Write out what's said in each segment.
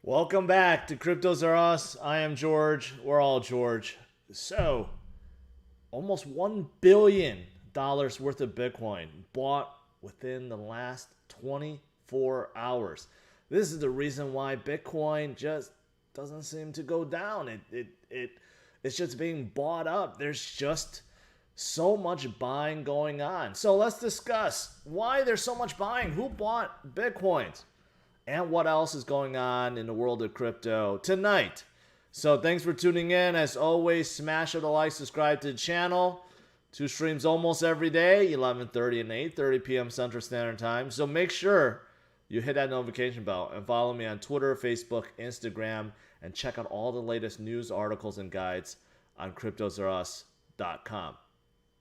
Welcome back to CryptosRUs. I am George. We're all George. So, almost $1 billion worth of Bitcoin bought within the last 24 hours. This is the reason why Bitcoin just doesn't seem to go down. It's just being bought up. There's just so much buying going on. So let's discuss why there's so much buying. Who bought Bitcoins? And what else is going on in the world of crypto tonight. So thanks for tuning in. As always, smash the like, subscribe to the channel. Two streams almost every day, 11:30 and 8:30 p.m. Central Standard Time. So make sure you hit that notification bell and follow me on Twitter, Facebook, Instagram, and check out all the latest news, articles, and guides on CryptosRUs.com.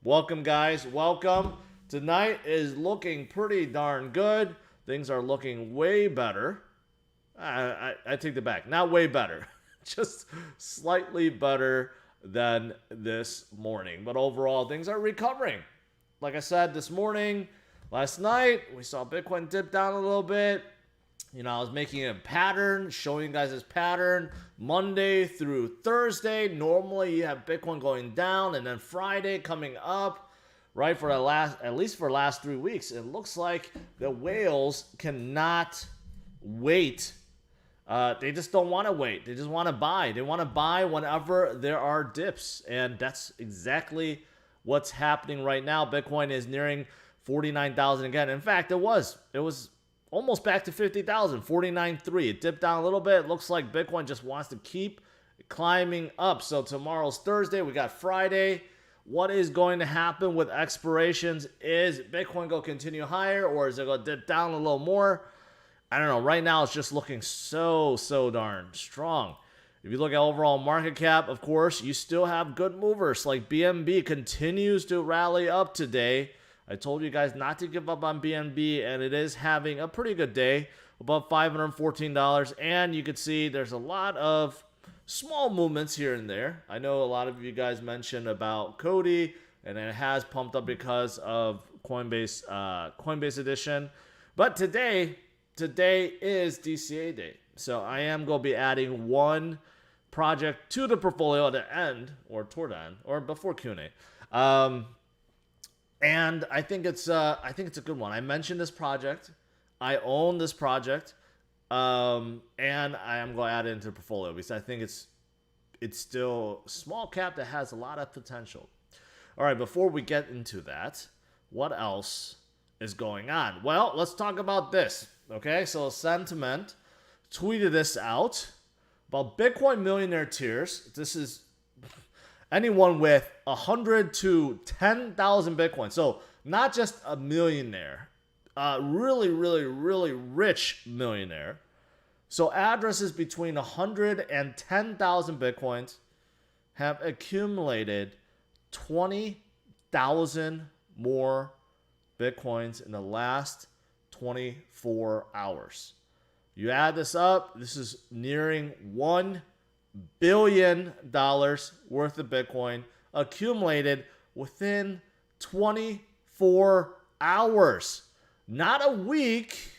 Welcome, guys. Welcome. Tonight is looking pretty darn good. Things are looking way better. I take it back. Not way better. Just slightly better than this morning. But overall, things are recovering. Like I said this morning, last night, we saw Bitcoin dip down a little bit. You know, I was making a pattern, showing you guys this pattern. Monday through Thursday, normally you have Bitcoin going down, and then Friday coming up. Right, for at least for the last 3 weeks, it looks like the whales cannot wait. They just don't want to wait. They just want to buy. They want to buy whenever there are dips, and that's exactly what's happening right now. Bitcoin is nearing 49,000 again. In fact, it was almost back to 50,000, 49.3. It dipped down a little bit. It looks like Bitcoin just wants to keep climbing up. So tomorrow's Thursday. We got Friday. What is going to happen with expirations? Is Bitcoin going to continue higher, or is it going to dip down a little more? I don't know. Right now, it's just looking so darn strong. If you look at overall market cap, of course, you still have good movers. Like BNB continues to rally up today. I told you guys not to give up on BNB, and it is having a pretty good day, above $514. And you can see there's a lot of small movements here and there. I know a lot of you guys mentioned about Cody, and it has pumped up because of Coinbase edition. But today is DCA day. So I am going to be adding one project to the portfolio at the end, or toward the end, or before Q&A. And I think it's a good one. I mentioned this project. I own this project. And I am going to add it into the portfolio because I think it's still small cap that has a lot of potential. All right, before we get into that, what else is going on? Well, let's talk about this. Okay, so Sentiment tweeted this out about Bitcoin millionaire tiers. This is anyone with 100 to 10,000 Bitcoin. So not just a millionaire. Really rich millionaire. So addresses between 100 and 10,000 Bitcoins have accumulated 20,000 more Bitcoins in the last 24 hours. You add this up, this is nearing $1 billion worth of Bitcoin accumulated within 24 hours. Not a week,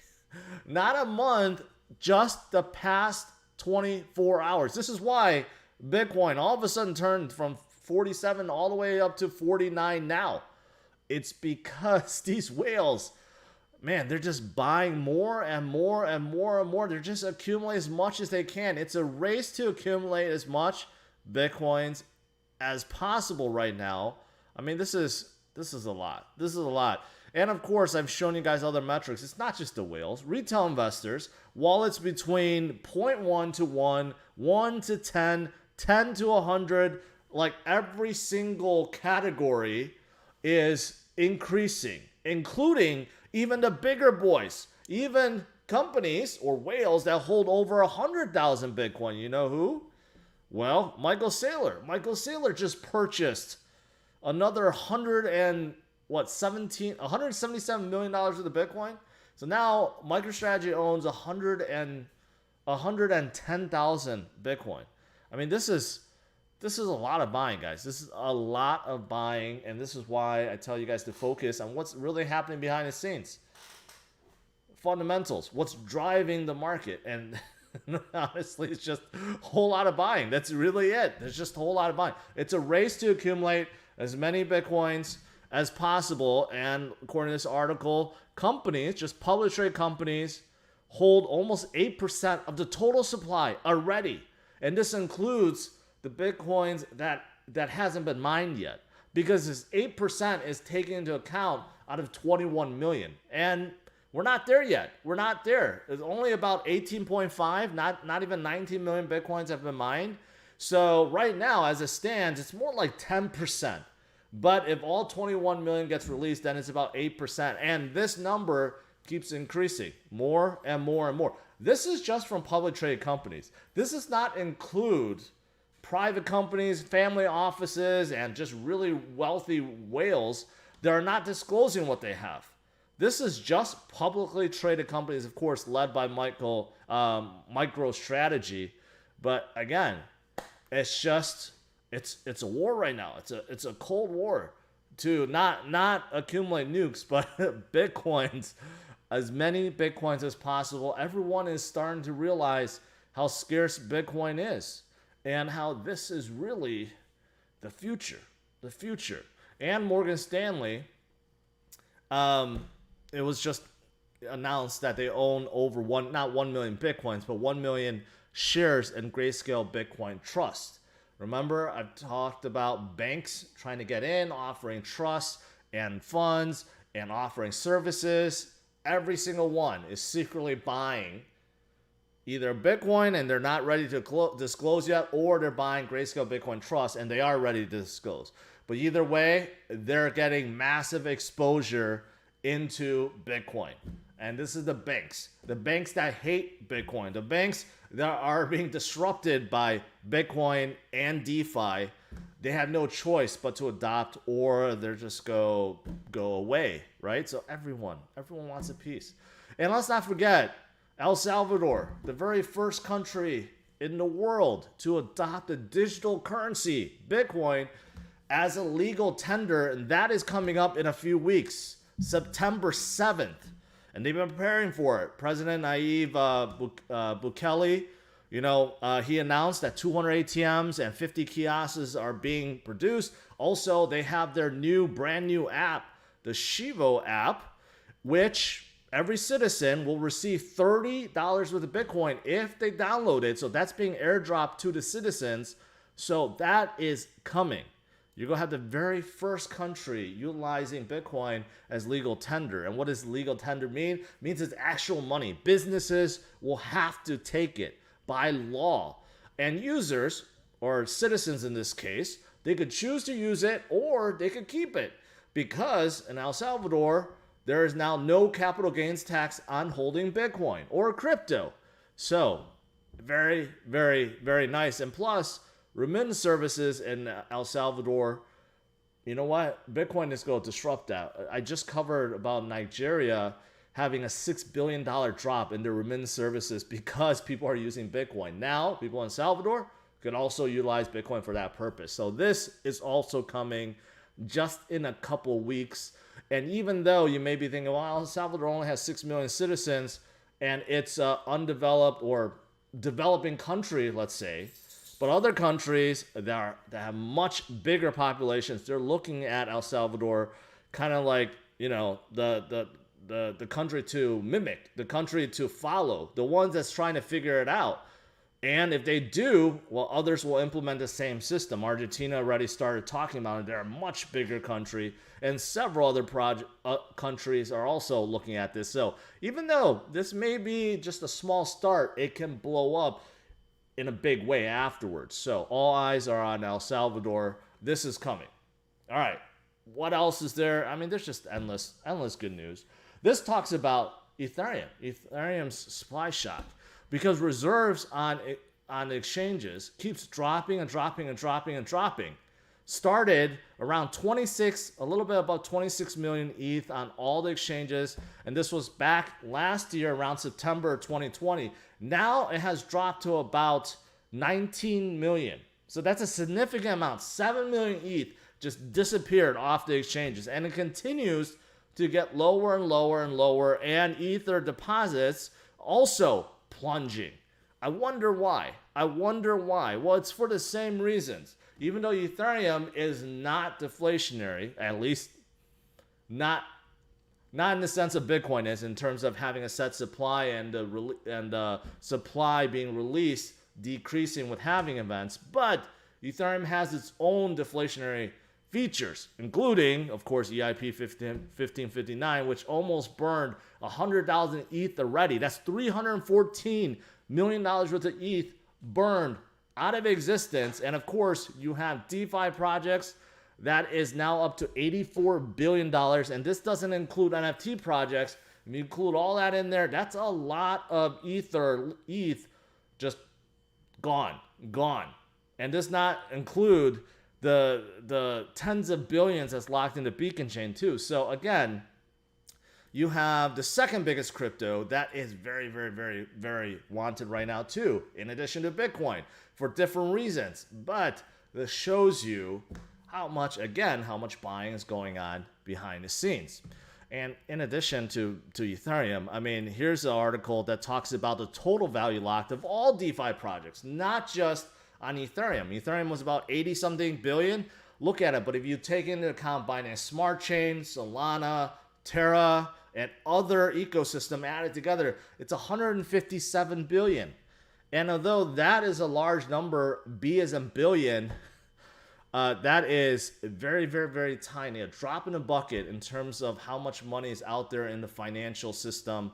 not a month, just the past 24 hours. This is why Bitcoin all of a sudden turned from 47 all the way up to 49 now. It's because these whales, man, they're just buying more and more and more and more. They're just accumulating as much as they can. It's a race to accumulate as much Bitcoins as possible right now. I mean, this is a lot. This is a lot. And of course, I've shown you guys other metrics. It's not just the whales. Retail investors, wallets between 0.1 to 1, 1 to 10, 10 to 100, like every single category is increasing, including even the bigger boys, even companies or whales that hold over 100,000 Bitcoin. You know who? Well, Michael Saylor. Michael Saylor just purchased another $177 million of the Bitcoin. So now MicroStrategy owns 110,000 Bitcoin. I mean, this is a lot of buying, guys. This is a lot of buying, and this is why I tell you guys to focus on what's really happening behind the scenes. Fundamentals, what's driving the market. And Honestly, it's just a whole lot of buying. That's really it. There's just a whole lot of buying. It's a race to accumulate as many Bitcoins as possible. And according to this article, companies, just public trade companies, hold almost 8% of the total supply already. And this includes the Bitcoins that hasn't been mined yet. Because this 8% is taken into account out of 21 million. And we're not there yet. We're not there. There's only about 18.5, not even 19 million Bitcoins have been mined. So right now, as it stands, it's more like 10%. But if all 21 million gets released, then it's about 8%. And this number keeps increasing more and more and more. This is just from public trade companies. This does not include private companies, family offices, and just really wealthy whales that are not disclosing what they have. This is just publicly traded companies, of course, led by MicroStrategy. But again, it's a war right now. It's a cold war to not accumulate nukes, but Bitcoins, as many Bitcoins as possible. Everyone is starting to realize how scarce Bitcoin is and how this is really the future. The future. And Morgan Stanley, it was just announced that they own over not 1 million Bitcoins, but 1 million shares in Grayscale Bitcoin Trust. Remember, I've talked about banks trying to get in, offering trust and funds and offering services. Every single one is secretly buying either Bitcoin and they're not ready to disclose yet, or they're buying Grayscale Bitcoin Trust and they are ready to disclose. But either way, they're getting massive exposure into Bitcoin. And this is the banks that hate Bitcoin, the banks that are being disrupted by Bitcoin and DeFi. They have no choice but to adopt, or they're just go away, right? So everyone wants a piece. And let's not forget El Salvador, the very first country in the world to adopt a digital currency, Bitcoin, as a legal tender, and that is coming up in a few weeks, September 7th. And they've been preparing for it. President Nayib Bukele, he announced that 200 ATMs and 50 kiosks are being produced. Also, they have their brand new app, the Shivo app, which every citizen will receive $30 worth of Bitcoin if they download it. So that's being airdropped to the citizens. So that is coming. You're going to have the very first country utilizing Bitcoin as legal tender. And what does legal tender mean? It means it's actual money. Businesses will have to take it by law. And users, or citizens in this case, they could choose to use it or they could keep it. Because in El Salvador, there is now no capital gains tax on holding Bitcoin or crypto. So, very, very, very nice. And plus, remittance services in El Salvador, you know what? Bitcoin is going to disrupt that. I just covered about Nigeria having a $6 billion drop in their remittance services because people are using Bitcoin. Now, people in El Salvador can also utilize Bitcoin for that purpose. So this is also coming just in a couple weeks. And even though you may be thinking, well, El Salvador only has 6 million citizens and it's an undeveloped or developing country, let's say, but other countries that have much bigger populations, they're looking at El Salvador kind of like, the country to mimic, the country to follow, the ones that's trying to figure it out. And if they do, well, others will implement the same system. Argentina already started talking about it. They're a much bigger country, and several other countries are also looking at this. So even though this may be just a small start, it can blow up in a big way afterwards. So all eyes are on El Salvador. This is coming. All right. What else is there? I mean, there's just endless good news. This talks about Ethereum's supply shock, because reserves on exchanges keeps dropping and dropping and dropping and dropping. Started around a little bit above 26 million ETH on all the exchanges, and this was back last year around September 2020. Now it has dropped to about 19 million. So that's a significant amount. 7 million ETH just disappeared off the exchanges, and it continues to get lower and lower and lower, and Ether deposits also plunging. I wonder why. Well, it's for the same reasons. Even though Ethereum is not deflationary, at least not in the sense of Bitcoin is, in terms of having a set supply and the supply being released decreasing with halving events, but Ethereum has its own deflationary features, including, of course, EIP 1559, which almost burned 100,000 ETH already. That's $314 million worth of ETH burned out of existence. And of course, you have DeFi projects that is now up to $84 billion. And this doesn't include NFT projects. If you include all that in there, that's a lot of ETH just gone. And does not include the tens of billions that's locked into Beacon Chain too. So again, you have the second biggest crypto that is very, very, very, very wanted right now too, in addition to Bitcoin, for different reasons. But this shows you how much buying is going on behind the scenes. And in addition to Ethereum, I mean, here's an article that talks about the total value locked of all DeFi projects, not just on Ethereum. Ethereum was about 80-something billion. Look at it. But if you take into account Binance Smart Chain, Solana, Terra, and other ecosystem added together, it's 157 billion. And although that is a large number, B as in billion, that is very, very, very tiny. A drop in a bucket in terms of how much money is out there in the financial system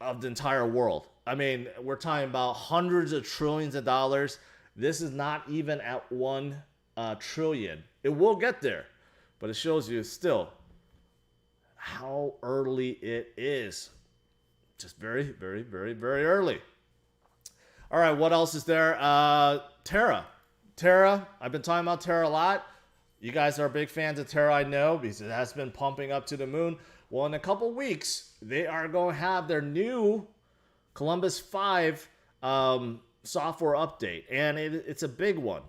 of the entire world. I mean, we're talking about hundreds of trillions of dollars. This is not even at 1 trillion. It will get there, but it shows you still how early it is. Just very, very, very, very early. All right, what else is there? Terra, I've been talking about Terra a lot. You guys are big fans of Terra, I know, because it has been pumping up to the moon. Well, in a couple weeks, they are going to have their new Columbus 5 software update, and it's a big one.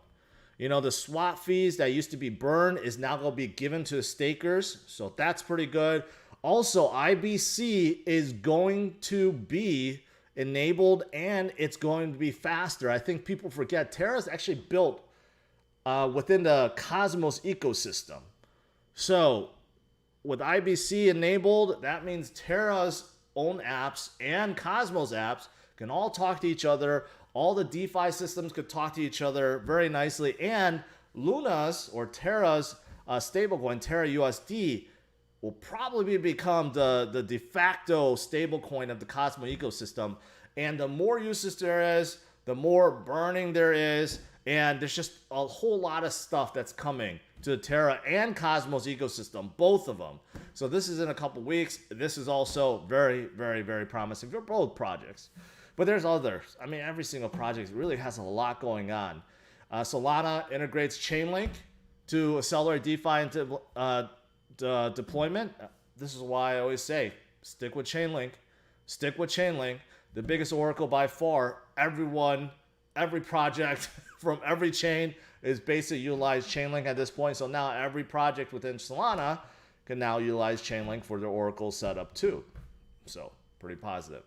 You know, the swap fees that used to be burned is now going to be given to the stakers, so that's pretty good. Also, IBC is going to be enabled, and it's going to be faster. I think people forget Terra is actually built within the Cosmos ecosystem. So with IBC enabled, that means Terra's own apps and Cosmos apps can all talk to each other. All the DeFi systems could talk to each other very nicely. And Luna's or Terra's stablecoin, Terra USD, will probably become the de facto stablecoin of the Cosmos ecosystem. And the more usage there is, the more burning there is. And there's just a whole lot of stuff that's coming to the Terra and Cosmos ecosystem, both of them. So this is in a couple weeks. This is also very, very, very promising for both projects. But there's others. I mean, every single project really has a lot going on. Solana integrates Chainlink to accelerate DeFi into deployment. This is why I always say, stick with Chainlink. Stick with Chainlink. The biggest oracle by far. Every project from every chain is basically utilize Chainlink at this point. So now every project within Solana can now utilize Chainlink for their oracle setup too. So pretty positive.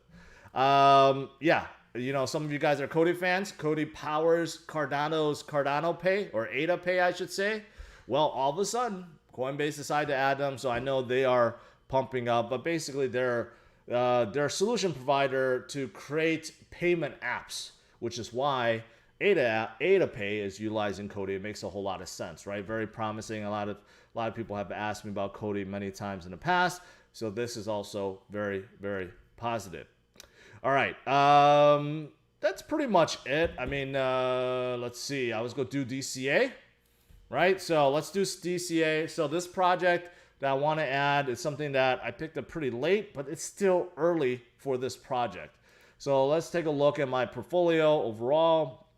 Yeah, you know, some of you guys are Cody fans. Cody powers Cardano's Cardano Pay, or ADA Pay, I should say. Well, all of a sudden, Coinbase decided to add them, so I know they are pumping up. But basically, they're a solution provider to create payment apps, which is why ADA Pay is utilizing Cody. It makes a whole lot of sense, right? Very promising. A lot of people have asked me about Cody many times in the past, so this is also very, very positive. All right, that's pretty much it. I mean, let's see. I was going to do DCA, right? So let's do DCA. So this project that I want to add is something that I picked up pretty late, but it's still early for this project. So let's take a look at my portfolio overall.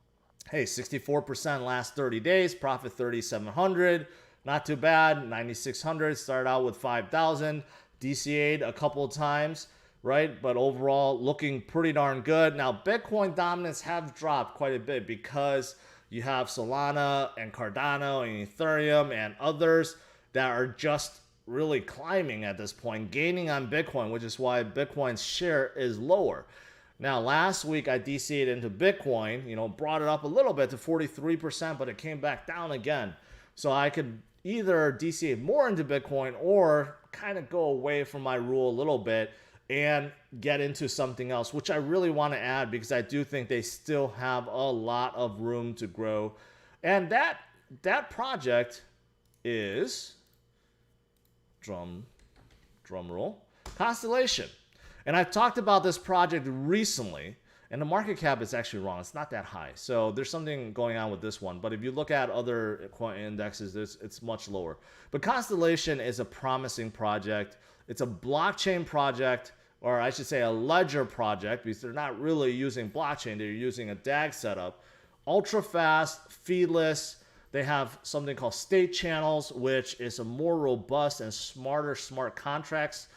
Hey, 64% last 30 days, profit 3,700. Not too bad, 9,600. Started out with 5,000. DCA'd a couple of times, right? But overall, looking pretty darn good. Now, Bitcoin dominance have dropped quite a bit because you have Solana and Cardano and Ethereum and others that are just really climbing at this point, gaining on Bitcoin, which is why Bitcoin's share is lower. Now, last week I DCA'd into Bitcoin, brought it up a little bit to 43%, but it came back down again. So I could either DCA more into Bitcoin or kind of go away from my rule a little bit and get into something else, which I really want to add because I do think they still have a lot of room to grow. And that project is, drum roll, Constellation. And I've talked about this project recently, and the market cap is actually wrong. It's not that high. So there's something going on with this one. But if you look at other indexes, it's much lower. But Constellation is a promising project. It's a blockchain project, or I should say a ledger project, because they're not really using blockchain. They're using a DAG setup. Ultra fast, feedless. They have something called state channels, which is a more robust and smarter smart contracts.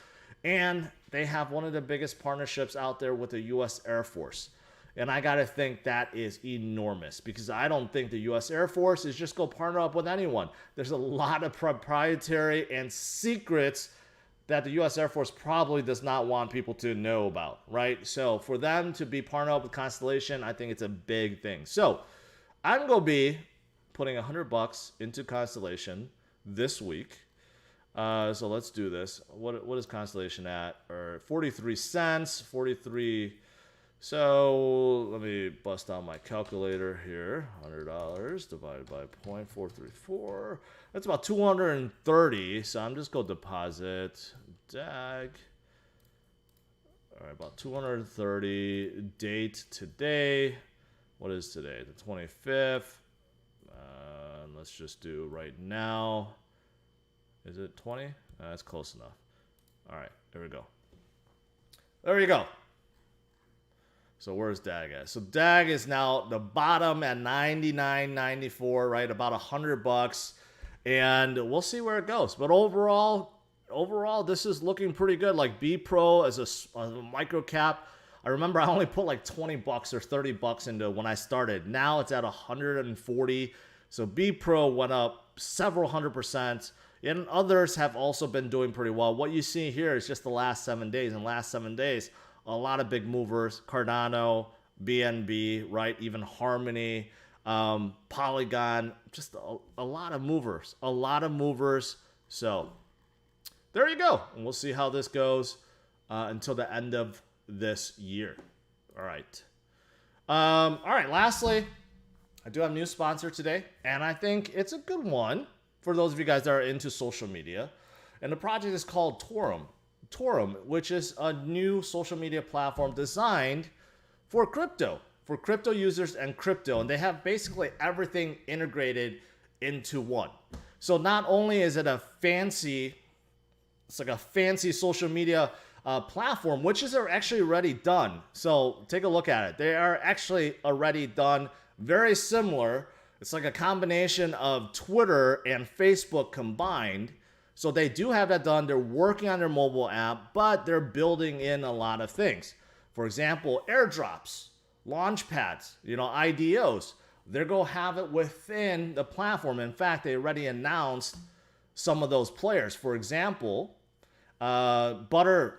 And they have one of the biggest partnerships out there with the U.S. Air Force. And I got to think that is enormous, because I don't think the U.S. Air Force is just go partner up with anyone. There's a lot of proprietary and secrets that the U.S. Air Force probably does not want people to know about, right? So for them to be partnered up with Constellation, I think it's a big thing. So I'm going to be putting $100 into Constellation this week. So let's do this. What is Constellation at? Or 43 cents, 43. So let me bust out my calculator here. $100 divided by 0.434. That's about 230. So I'm just going to deposit DAG. All right, about 230. Date today. What is today? The 25th. Let's just do right now. Is it 20? That's close enough. All right, there we go. There you go. So where's DAG at? So DAG is now the bottom at 99.94, right? About $100, and we'll see where it goes. But overall, this is looking pretty good. Like B Pro as a micro cap. I remember I only put like $20 or $30 into when I started. Now it's at 140. So B Pro went up several 100%. And others have also been doing pretty well. What you see here is just the last 7 days. In the last 7 days, a lot of big movers. Cardano, BNB, right? Even Harmony, Polygon. Just a lot of movers. A lot of movers. So there you go. And we'll see how this goes until the end of this year. All right. All right. Lastly, I do have a new sponsor today. And I think it's a good one for those of you guys that are into social media. And the project is called Torum. Torum, which is a new social media platform designed for crypto users and crypto. And they have basically everything integrated into one. So not only is it it's like a fancy social media platform, which is actually already done. So take a look at it. They are actually already done, very similar. It's like a combination of Twitter and Facebook combined. So they do have that done. They're working on their mobile app, but they're building in a lot of things. For example, airdrops, launch pads, IDOs. They're going to have it within the platform. In fact, they already announced some of those players. For example, Butter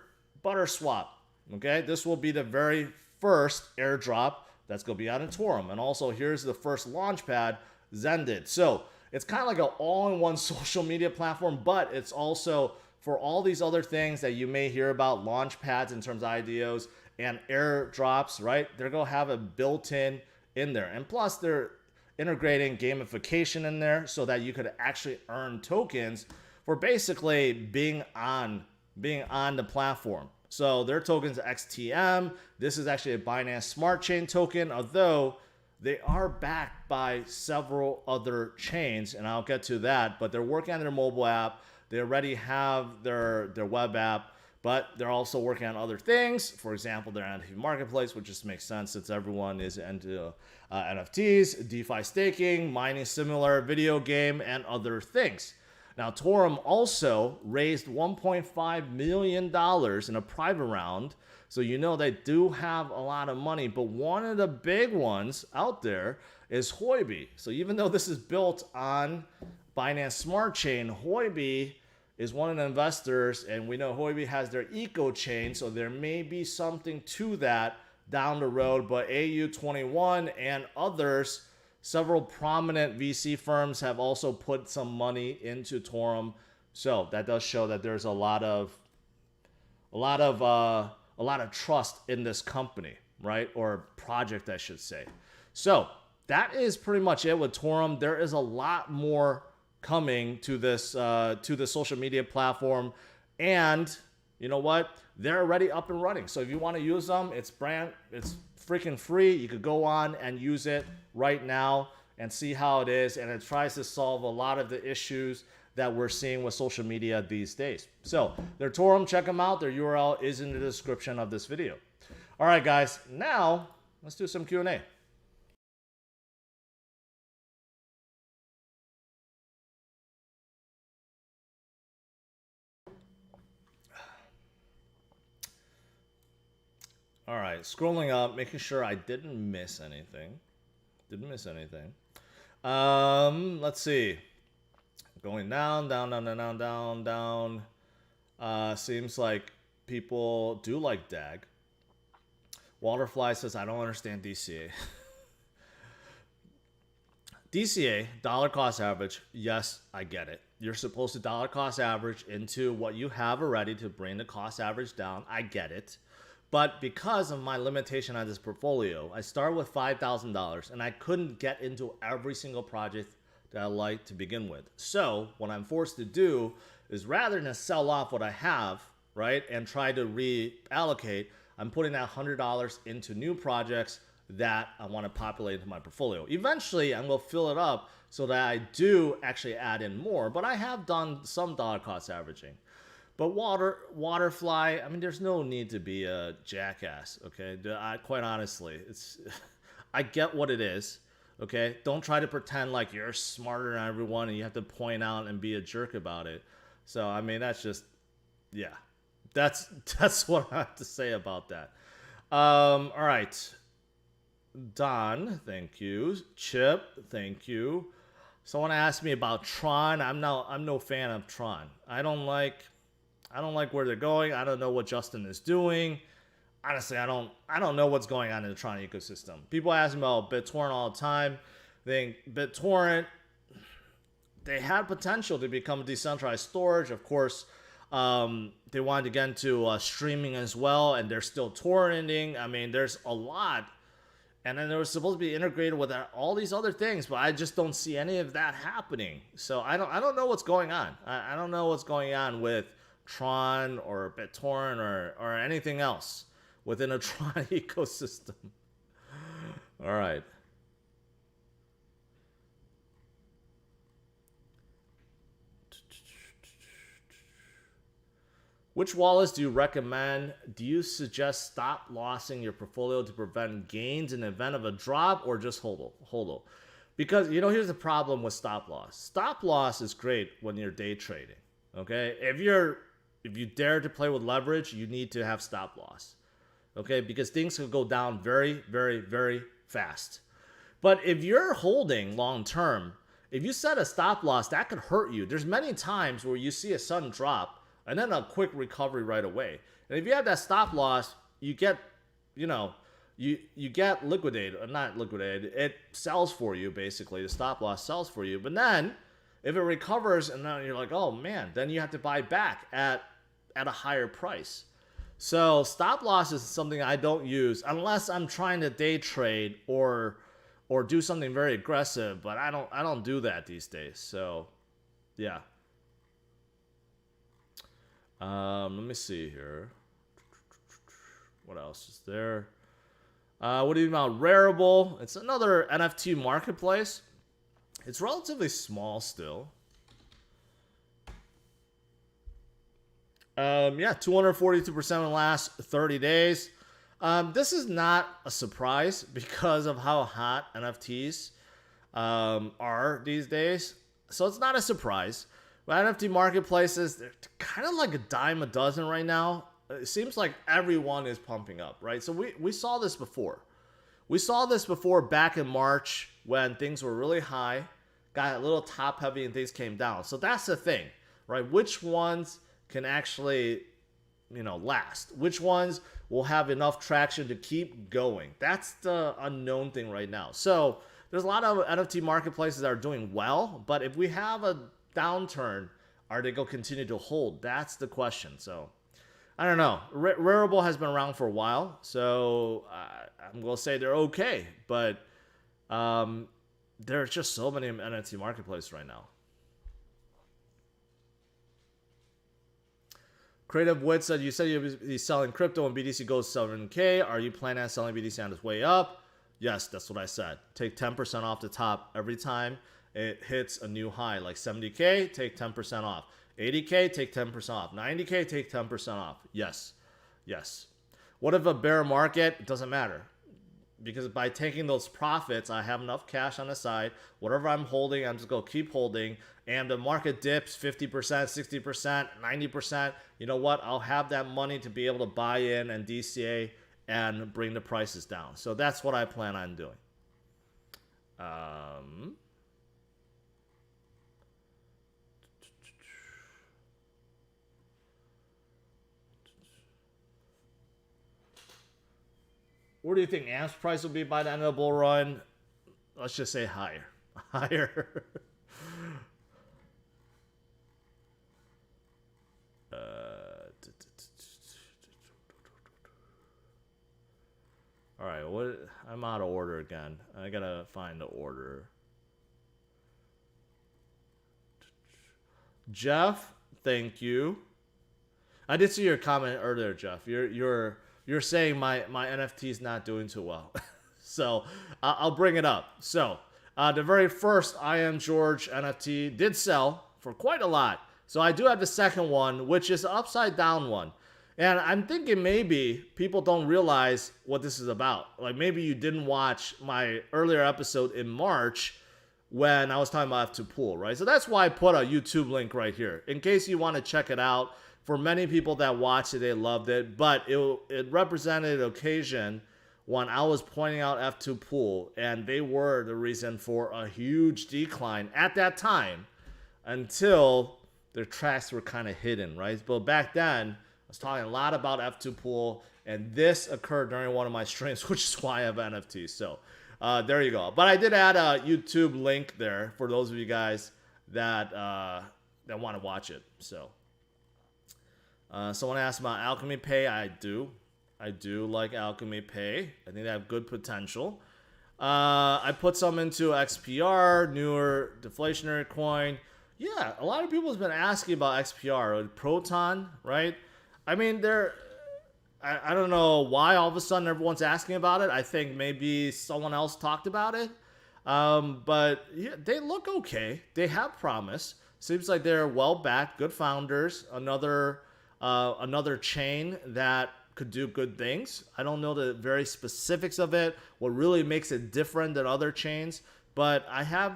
Swap. Okay, this will be the very first airdrop that's going to be out in Torum. And also, here's the first launch pad, Zended. So it's kind of like an all-in-one social media platform, but it's also for all these other things that you may hear about, launch pads in terms of IDOs and airdrops, right? They're going to have it built in there. And plus, they're integrating gamification in there so that you could actually earn tokens for basically being on the platform. So their token's XTM. This is actually a Binance Smart Chain token, although they are backed by several other chains, and I'll get to that. But they're working on their mobile app. They already have their web app, but they're also working on other things. For example, their NFT marketplace, which just makes sense since everyone is into NFTs, DeFi staking, mining similar, video game, and other things. Now, Torum also raised $1.5 million in a private round. So they do have a lot of money. But one of the big ones out there is Huobi. So even though this is built on Binance Smart Chain, Huobi is one of the investors. And we know Huobi has their eco chain. So there may be something to that down the road. But AU21 and others, several prominent VC firms have also put some money into Torum. So that does show that there's a lot of trust in this company, right? Or project, I should say. So that is pretty much it with Torum. There is a lot more coming to this to the social media platform, and you know what? They're already up and running. So if you want to use them, it's freaking free. You could go on and use it right now and see how it is, and it tries to solve a lot of the issues that we're seeing with social media these days. So their Torum, check them out. Their URL is in the description of this video. All right, guys, now let's do some Q&A. All right, scrolling up, making sure I didn't miss anything. Let's see. Going down. Seems like people do like DAG. Waterfly says, I don't understand DCA. DCA, dollar cost average, yes, I get it. You're supposed to dollar cost average into what you have already to bring the cost average down. I get it. But because of my limitation on this portfolio, I start with $5,000 and I couldn't get into every single project that I like to begin with. So what I'm forced to do is, rather than sell off what I have, right, and try to reallocate, I'm putting that $100 into new projects that I want to populate into my portfolio. Eventually, I'm going to fill it up so that I do actually add in more, but I have done some dollar cost averaging. But Waterfly, I mean, there's no need to be a jackass, okay? Quite honestly, I get what it is, okay? Don't try to pretend like you're smarter than everyone and you have to point out and be a jerk about it. So, I mean, that's just, yeah. That's what I have to say about that. All right. Don, thank you. Chip, thank you. Someone asked me about Tron. I'm no fan of Tron. I don't like where they're going. I don't know what Justin is doing. Honestly, I don't know what's going on in the Tron ecosystem. People ask me about BitTorrent all the time. I think BitTorrent, they had potential to become decentralized storage. Of course, they wanted to get into streaming as well, and they're still torrenting. I mean, there's a lot. And then they were supposed to be integrated with all these other things, but I just don't see any of that happening. So I don't know what's going on. I don't know what's going on with Tron or BitTorrent or anything else within a Tron ecosystem. All right. Which wallets do you recommend? Do you suggest stop lossing your portfolio to prevent gains in the event of a drop, or just hold it? Because, you know, here's the problem with stop loss. Stop loss is great when you're day trading, okay? If you dare to play with leverage, you need to have stop loss, okay? Because things can go down very, very, very fast. But if you're holding long term, if you set a stop loss, that could hurt you. There's many times where you see a sudden drop and then a quick recovery right away. And if you have that stop loss, you get, you get liquidated, or not liquidated, it sells for you, basically. The stop loss sells for you. But then, if it recovers and then you're like, oh man, then you have to buy back at a higher price. So stop loss is something I don't use unless I'm trying to day trade or do something very aggressive, but I don't do that these days. So yeah. Let me see here. What else is there? What do you mean about Referral? It's another NFT marketplace. It's relatively small still. Yeah, 242% in the last 30 days. This is not a surprise because of how hot NFTs are these days. So it's not a surprise. But NFT marketplaces, they're kind of like a dime a dozen right now. It seems like everyone is pumping up, right? So we saw this before. We saw this before back in March when things were really high, got a little top heavy and things came down. So that's the thing, right? Which ones can actually last? Which ones will have enough traction to keep going? That's the unknown thing right now. So there's a lot of NFT marketplaces that are doing well, but if we have a downturn, are they going to continue to hold? That's the question. So I don't know. Referral has been around for a while, so I'm going to say they're okay, but there's just so many NFT marketplaces right now. Creative Wit said, you said you'll be selling crypto when BTC goes 7K. Are you planning on selling BTC on its way up? Yes, that's what I said. Take 10% off the top every time it hits a new high. Like 70K, take 10% off. 80K, take 10% off. 90K, take 10% off. Yes. Yes. What if a bear market? It doesn't matter. Because by taking those profits, I have enough cash on the side. Whatever I'm holding, I'm just going to keep holding. And the market dips 50%, 60%, 90%. You know what? I'll have that money to be able to buy in and DCA and bring the prices down. So that's what I plan on doing. Where do you think AMP's price will be by the end of the bull run? Let's just say higher. Higher. All right, what? I'm out of order again. I gotta find the order. Jeff, thank you. I did see your comment earlier, Jeff. You're saying my NFT is not doing too well. So I'll bring it up. So the very first I Am George NFT did sell for quite a lot. So I do have the second one, which is the upside down one. And I'm thinking maybe people don't realize what this is about. Like maybe you didn't watch my earlier episode in March when I was talking about F2 Pool, right? So that's why I put a YouTube link right here in case you want to check it out. For many people that watched it, they loved it, but it represented an occasion when I was pointing out F2 Pool, and they were the reason for a huge decline at that time until their tracks were kind of hidden, right? But back then, I was talking a lot about F2 Pool, and this occurred during one of my streams, which is why I have NFTs. So there you go. But I did add a YouTube link there for those of you guys that want to watch it. So. Someone asked about Alchemy Pay. I do like Alchemy Pay. I think they have good potential. I put some into XPR, newer deflationary coin. Yeah, a lot of people have been asking about XPR, Proton, right? I mean, I don't know why all of a sudden everyone's asking about it. I think maybe someone else talked about it. But yeah, they look okay. They have promise. Seems like they're well backed, good founders. Another chain that could do good things. I don't know the very specifics of it, what really makes it different than other chains, but I have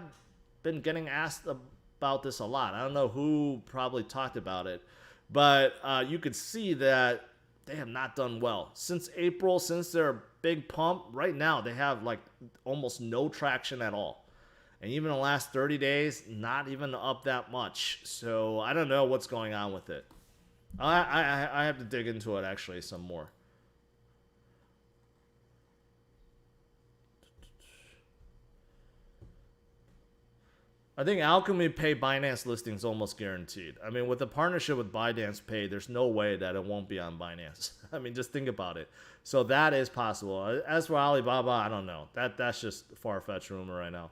been getting asked about this a lot. I don't know who probably talked about it, but you could see that they have not done well. Since April, since their big pump, right now they have like almost no traction at all. And even the last 30 days, not even up that much. So I don't know what's going on with it. I have to dig into it actually some more. I think Alchemy Pay Binance listing is almost guaranteed. I mean, with the partnership with Binance Pay, there's no way that it won't be on Binance. I mean, just think about it. So that is possible. As for Alibaba, I don't know. That's just far-fetched rumor right now.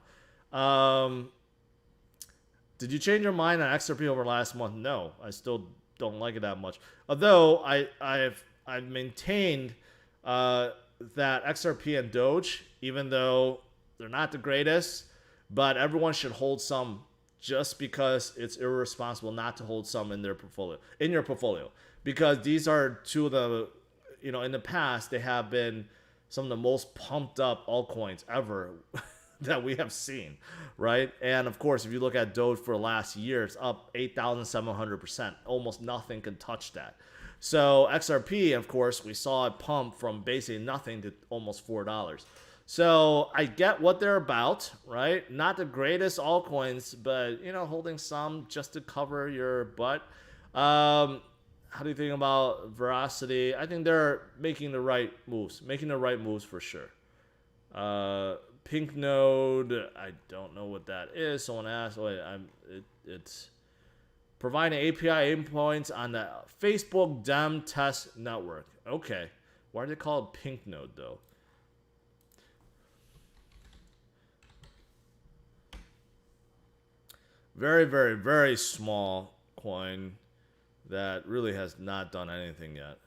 Did you change your mind on XRP over last month? No, I still don't like it that much. Although I've maintained that XRP and Doge, even though they're not the greatest, but everyone should hold some just because it's irresponsible not to hold some in your portfolio. Because these are two of the, in the past, they have been some of the most pumped up altcoins ever that we have seen, right? And of course, if you look at Doge for last year, it's up 8,700%. Almost nothing can touch that. So XRP, of course, we saw it pump from basically nothing to almost $4. So I get what they're about, right? Not the greatest altcoins, but holding some just to cover your butt. How do you think about Veracity? I think they're making the right moves. For sure. Pink Node, I don't know what that is. Someone asked. Wait, it's providing API endpoints on the Facebook Dem Test Network. Okay. Why do they call it Pink Node, though? Very, very, very small coin that really has not done anything yet.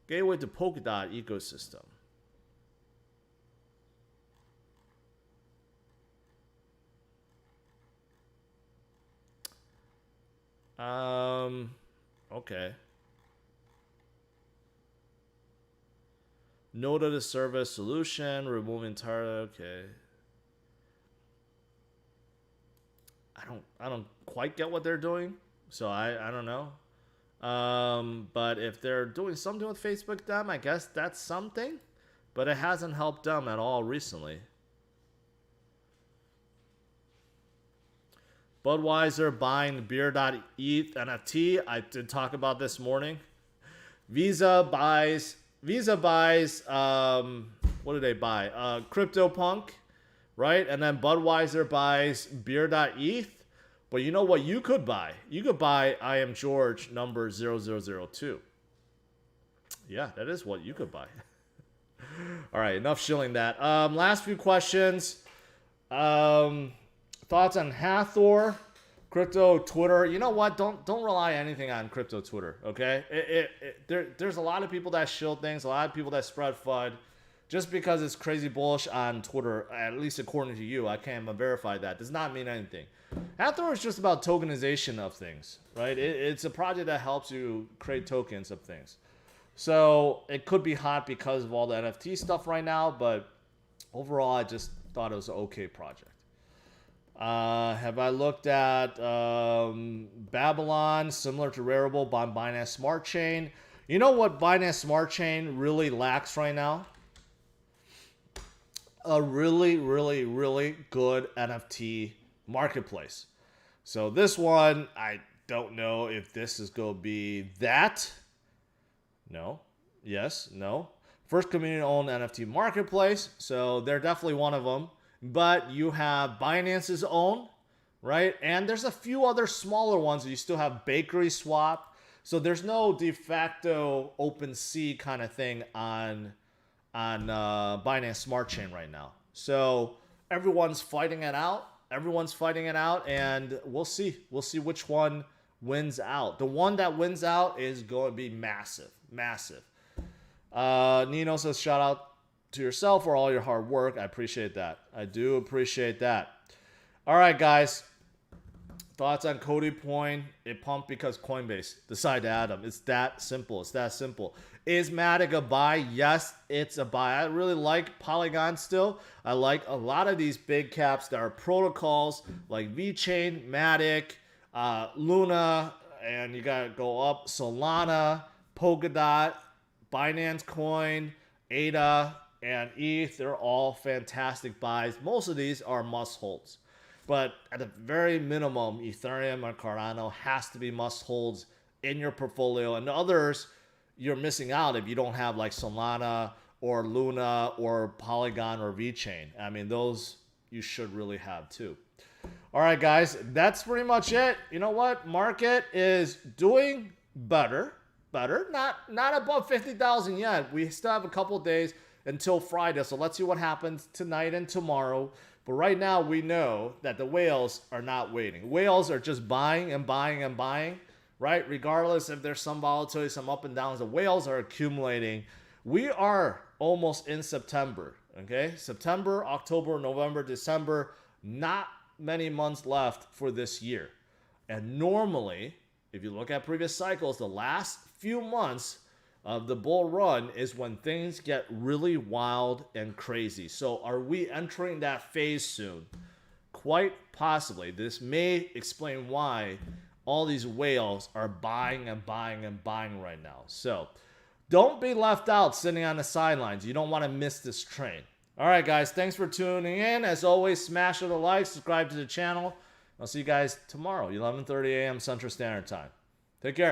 Gateway to Polkadot ecosystem. Okay. Node of the service solution, remove entire. Okay. I don't quite get what they're doing, so I don't know. But if they're doing something with Facebook Dem, I guess that's something. But it hasn't helped them at all recently. Budweiser buying beer.eth NFT. I did talk about this morning. Visa buys what did they buy? CryptoPunk, right? And then Budweiser buys beer.eth. But you know what you could buy? You could buy I am George number 0002. Yeah, that is what you could buy. All right, enough shilling that. Last few questions. Thoughts on Hathor, crypto Twitter. You know what? Don't rely anything on crypto Twitter, okay? There's a lot of people that shill things, a lot of people that spread FUD. Just because it's crazy bullish on Twitter, at least according to you, I can't verify that, does not mean anything. Hathor is just about tokenization of things, right? It's a project that helps you create tokens of things. So it could be hot because of all the NFT stuff right now, but overall, I just thought it was an okay project. Have I looked at Babylon, similar to Rarible by Binance Smart Chain? You know what Binance Smart Chain really lacks right now? A really, really, really good NFT marketplace. So this one, I don't know if this is going to be that. No. Yes. No. First community-owned NFT marketplace. So they're definitely one of them. But you have Binance's own, right? And there's a few other smaller ones. You still have Bakery Swap. So there's no de facto OpenSea kind of thing on Binance Smart Chain right now. So everyone's fighting it out. And we'll see. We'll see which one wins out. The one that wins out is going to be massive. Nino says, shout out to yourself for all your hard work. I appreciate that. I do appreciate that. All right, guys. Thoughts on Cody Point? It pumped because Coinbase decided to add them. It's that simple. Is Matic a buy? Yes, it's a buy. I really like Polygon still. I like a lot of these big caps that are protocols like VeChain, Matic, Luna, and you got to go up Solana, Polkadot, Binance Coin, ADA, and ETH. They're all fantastic buys. Most of these are must-holds. But at the very minimum, Ethereum or Cardano has to be must-holds in your portfolio. And the others, you're missing out if you don't have like Solana or Luna or Polygon or VeChain. I mean, those you should really have too. All right, guys, that's pretty much it. You know what? Market is doing better. Not above 50,000 yet. We still have a couple of days until Friday. So let's see what happens tonight and tomorrow. But right now we know that the whales are not waiting. Whales are just buying and buying and buying, right? Regardless if there's some volatility, some up and downs, the whales are accumulating. We are almost in September, okay? September, October, November, December, not many months left for this year. And normally, if you look at previous cycles, the last few months of the bull run is when things get really wild and crazy. So are we entering that phase soon? Quite possibly. This may explain why all these whales are buying and buying and buying right now. So don't be left out sitting on the sidelines. You don't want to miss this train. All right, guys. Thanks for tuning in. As always, smash the like, subscribe to the channel. I'll see you guys tomorrow, 11:30 a.m. Central Standard Time. Take care.